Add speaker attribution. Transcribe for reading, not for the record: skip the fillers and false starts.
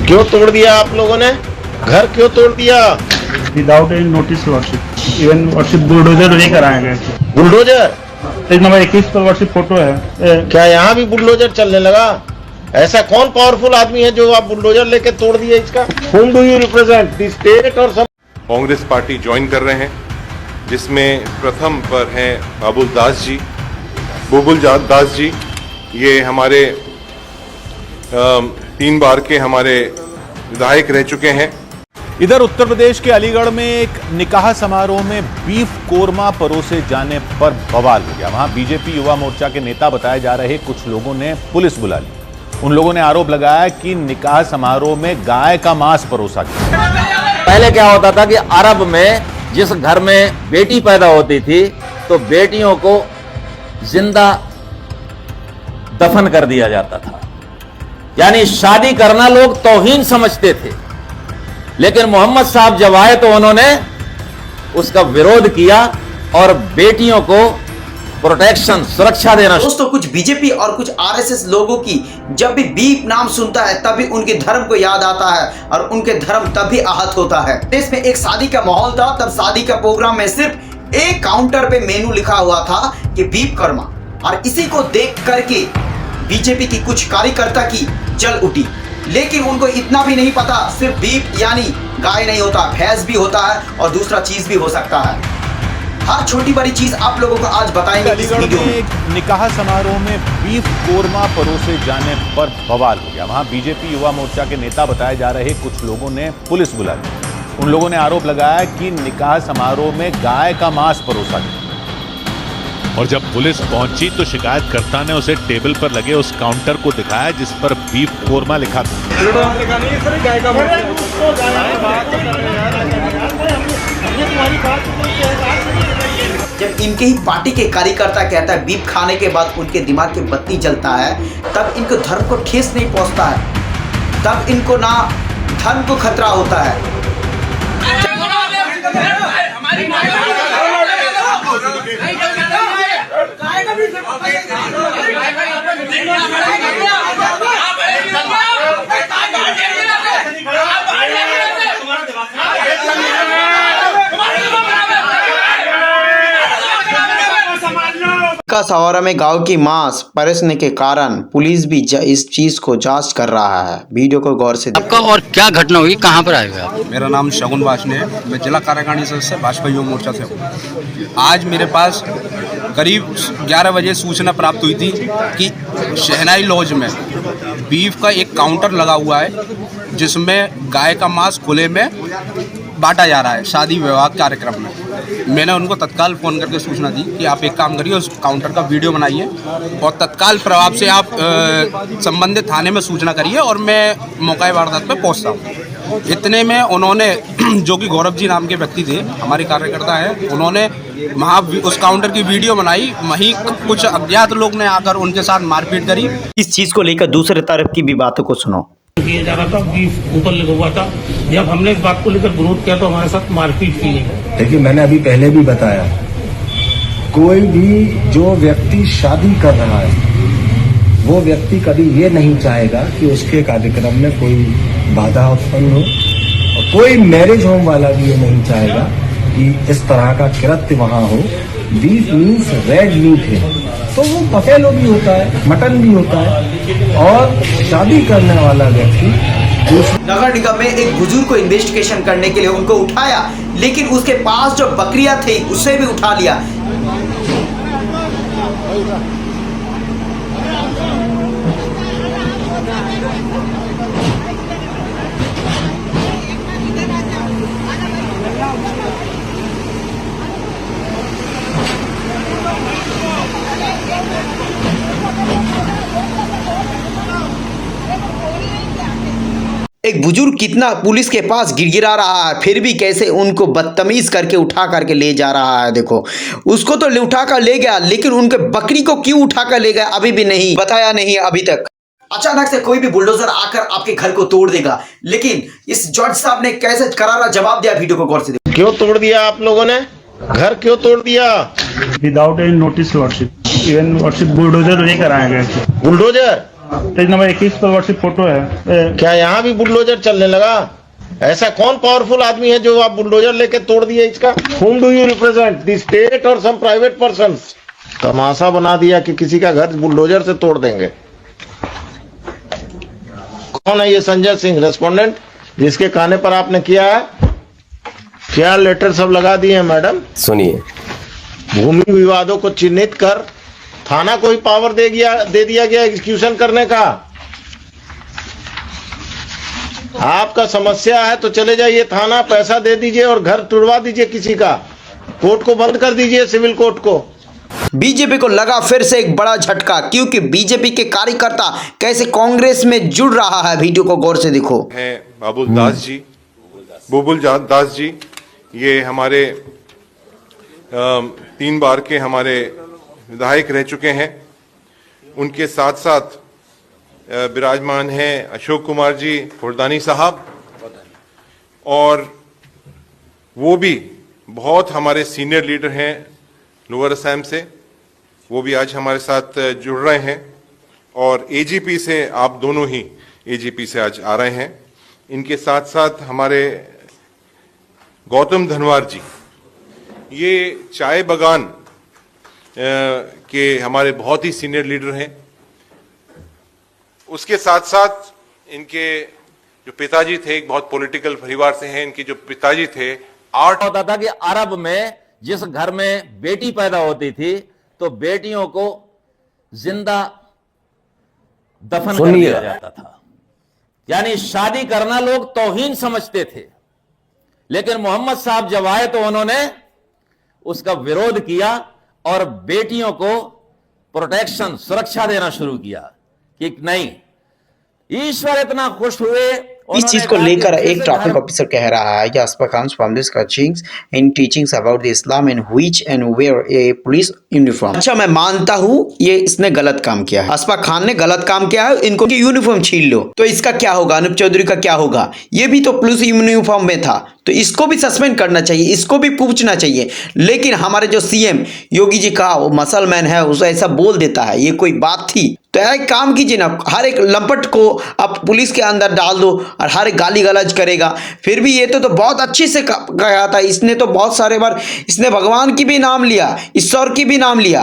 Speaker 1: क्यों तोड़ दिया आप लोगों ने? घर क्यों तोड़ दिया?
Speaker 2: Without any notice worship. Even worship bulldozer लेकर आए गए थे।
Speaker 1: बुलडोजर?
Speaker 2: पेज नंबर 21 पर वर्शिप फोटो है।
Speaker 1: क्या यहाँ भी बुलडोजर चलने लगा? ऐसा कौन पावरफुल आदमी है जो आप बुलडोजर लेके तोड़ दिए इसका? Whom do you represent? The state or some?
Speaker 3: Congress party join कर रहे हैं, जिसमें प्रथम पर हैं बुलबुल दास जी। ये हमारे 3 बार के हमारे विधायक रह चुके हैं।
Speaker 4: इधर उत्तर प्रदेश के अलीगढ़ में एक निकाह समारोह में बीफ कोरमा परोसे जाने पर बवाल हो गया। वहां बीजेपी युवा मोर्चा के नेता बताए जा रहे कुछ लोगों ने पुलिस बुला ली। उन लोगों ने आरोप लगाया कि निकाह समारोह में गाय का मांस परोसा गया।
Speaker 5: पहले क्या होता था कि अरब में जिस घर में बेटी पैदा होती थी तो बेटियों को जिंदा दफन कर दिया जाता था, यानी शादी करना लोग तौहीन समझते थे। लेकिन मोहम्मद साहब जब आए तो उन्होंने उसका विरोध किया और बेटियों को प्रोटेक्शन, सुरक्षा देना।
Speaker 6: दोस्तों, कुछ बीजेपी और कुछ आरएसएस लोगों की जब भी बीफ नाम सुनता है तभी उनके धर्म को याद आता है और उनके धर्म तभी आहत होता है। देश में एक शादी का माहौल था, तब शादी का प्रोग्राम में सिर्फ एक काउंटर पे मेनू लिखा हुआ था कि बीफ कर्मा, और इसी को देख करके बीजेपी की कुछ कार्यकर्ता की जल उठी। लेकिन उनको इतना भी नहीं पता सिर्फ बीफ यानी गाय नहीं होता, भैंस भी होता है और दूसरा चीज भी हो सकता है। हर छोटी बड़ी चीज आप लोगों को आज बताएंगे इस वीडियो में।
Speaker 4: एक निकाह समारोह में बीफ कोरमा परोसे जाने पर बवाल हो गया। वहां बीजेपी युवा मोर्चा के नेता बताए जा रहे कुछ लोगों ने पुलिस बुला ली। उन लोगों ने आरोप लगाया कि निकाह समारोह में गाय का मांस परोसा गया।
Speaker 7: और जब पुलिस पहुंची तो शिकायतकर्ता ने उसे टेबल पर लगे उस काउंटर को दिखाया जिस पर बीफ कोरमा लिखा था।
Speaker 6: जब इनके ही पार्टी के कार्यकर्ता कहता है बीफ खाने के बाद उनके दिमाग की बत्ती जलता है, तब इनको धर्म को ठेस नहीं पहुंचता है, तब इनको ना धर्म को खतरा होता है। का सवारा में गांव की मांस परसने के कारण पुलिस भी इस चीज को जांच कर रहा है। वीडियो को गौर से
Speaker 8: आपका और क्या घटना हुई, कहां पर आए हुए आप?
Speaker 9: मेरा नाम शगुन वाशने है, मैं जिला कार्यकारिणी सदस्य भाजपा युवा मोर्चा से हूँ। आज मेरे पास करीब 11 बजे सूचना प्राप्त हुई थी कि शहनाई लॉज में बीफ का एक काउंटर लगा हुआ है जिसमें गाय का मांस खुले में बांटा जा रहा है शादी विवाह कार्यक्रम में। मैंने उनको तत्काल फ़ोन करके सूचना दी कि आप एक काम करिए, उस काउंटर का वीडियो बनाइए और तत्काल प्रभाव से आप संबंधित थाने में सूचना करिए और मैं मौका वारदात पे पहुंचता हूं। इतने में उन्होंने जो कि गौरव जी नाम के व्यक्ति थे, हमारे कार्यकर्ता हैं, उन्होंने वहाँ उस काउंटर की वीडियो बनाई। वहीं कुछ अज्ञात लोग ने आकर उनके साथ मारपीट करी।
Speaker 6: इस चीज़ को लेकर दूसरे तरफ की भी बातों को सुनो।
Speaker 10: किया जा रहा था, बीफ ऊपर लगा हुआ था। जब हमने इस बात को लेकर विरोध किया तो हमारे साथ मारपीट की गई।
Speaker 11: देखिए, मैंने अभी पहले भी बताया, कोई भी जो व्यक्ति शादी कर रहा है वो व्यक्ति कभी ये नहीं चाहेगा कि उसके कार्यक्रम में कोई बाधा उत्पन्न हो, और कोई मैरिज होम वाला भी ये नहीं चाहेगा कि इस तरह का कृत्य वहाँ हो। बीफ मीन्स रेड मीट है, तो वो बफेलो भी होता है, मटन भी होता है, और शादी करने वाला व्यक्ति।
Speaker 6: नगर निगम में एक बुजुर्ग को इन्वेस्टिगेशन करने के लिए उनको उठाया, लेकिन उसके पास जो बकरियां थी उसे भी उठा लिया। एक बुजुर्ग कितना पुलिस के पास गिड़गिड़ा रहा है, फिर भी कैसे उनको बदतमीज करके उठा करके ले जा रहा है। देखो, उसको तो उठा कर ले गया, लेकिन उनके बकरी को क्यों उठा कर ले गया अभी भी नहीं बताया, नहीं अभी तक। अचानक से कोई भी बुलडोजर आकर आपके घर को तोड़ देगा, लेकिन इस जज साहब ने कैसे करारा जवाब दिया, वीडियो को गौर से देखो।
Speaker 1: क्यों तोड़ दिया आप लोगों ने? घर क्यों तोड़ दिया?
Speaker 2: Without any notice worship. Even worship bulldozer लेकर आए गए थे।
Speaker 1: बुलडोजर?
Speaker 2: पेज नंबर 21 पर व्हाट्सएप फोटो है।
Speaker 1: क्या यहाँ भी बुलडोजर चलने लगा? ऐसा कौन पावरफुल आदमी है जो आप बुलडोजर लेके तोड़ दिए इसका? Whom do you represent? The state or some private persons? तमाशा बना दिया कि किसी का घर बुलडोजर से तोड़ देंगे। कौन है ये संजय सिंह रेस्पोंडेंट जिसके कहने पर आपने किया है? क्या लेटर सब लगा दिए हैं मैडम?
Speaker 12: सुनिए,
Speaker 1: भूमि विवादों को चिन्हित कर थाना को ही पावर दे दिया गया एग्जीक्यूशन करने का। आपका समस्या है तो चले जाइए थाना, पैसा दे दीजिए और घर तुड़वा दीजिए किसी का। कोर्ट को बंद कर दीजिए, सिविल कोर्ट को।
Speaker 6: बीजेपी को लगा फिर से एक बड़ा झटका, क्योंकि बीजेपी के कार्यकर्ता कैसे कांग्रेस में जुड़ रहा है। वीडियो को गौर से देखो।
Speaker 3: है बुलबुल दास जी, ये हमारे 3 बार के हमारे विधायक रह चुके हैं। उनके साथ साथ विराजमान हैं अशोक कुमार जी फुरदानी साहब, और वो भी बहुत हमारे सीनियर लीडर हैं लोअर असम से, वो भी आज हमारे साथ जुड़ रहे हैं। और एजीपी से आप दोनों ही एजीपी से आज आ रहे हैं। इनके साथ साथ हमारे गौतम धनवार जी, ये चाय बागान के हमारे बहुत ही सीनियर लीडर हैं। उसके साथ साथ इनके जो पिताजी थे, एक बहुत पॉलिटिकल परिवार से हैं, इनके जो पिताजी थे
Speaker 5: होता था कि अरब में जिस घर में बेटी पैदा होती थी तो बेटियों को जिंदा दफन कर दिया जाता था, यानी शादी करना लोग तौहीन समझते थे। लेकिन मोहम्मद साहब जब आए तो उन्होंने उसका विरोध किया और बेटियों को प्रोटेक्शन, सुरक्षा देना शुरू किया कि नहीं, ईश्वर इतना खुश हुए।
Speaker 6: इस चीज को लेकर एक ट्रैफिक ऑफिसर कह रहा है कि Aspa Khan's families coachings and teachings about the Islam in which and wear a police uniform। अच्छा, मैं मानता हूँ ये इसने गलत काम किया है, Aspa Khan ने गलत काम किया है। इनको की यूनिफॉर्म छीन लो तो इसका क्या होगा? अनूप चौधरी का क्या होगा? ये भी तो पुलिस यूनिफॉर्म में था, तो इसको भी सस्पेंड करना चाहिए, इसको भी पूछना चाहिए। लेकिन हमारे जो सीएम योगी जी का वो मसलमैन है, उसे ऐसा बोल देता है, ये कोई बात थी? तो एक काम कीजिए ना, हर एक लंपट को आप पुलिस के अंदर डाल दो और हर एक गाली गलौज करेगा। फिर भी ये तो बहुत अच्छे से कहा था इसने, तो बहुत सारे बार इसने भगवान की भी नाम लिया, ईश्वर की भी नाम लिया।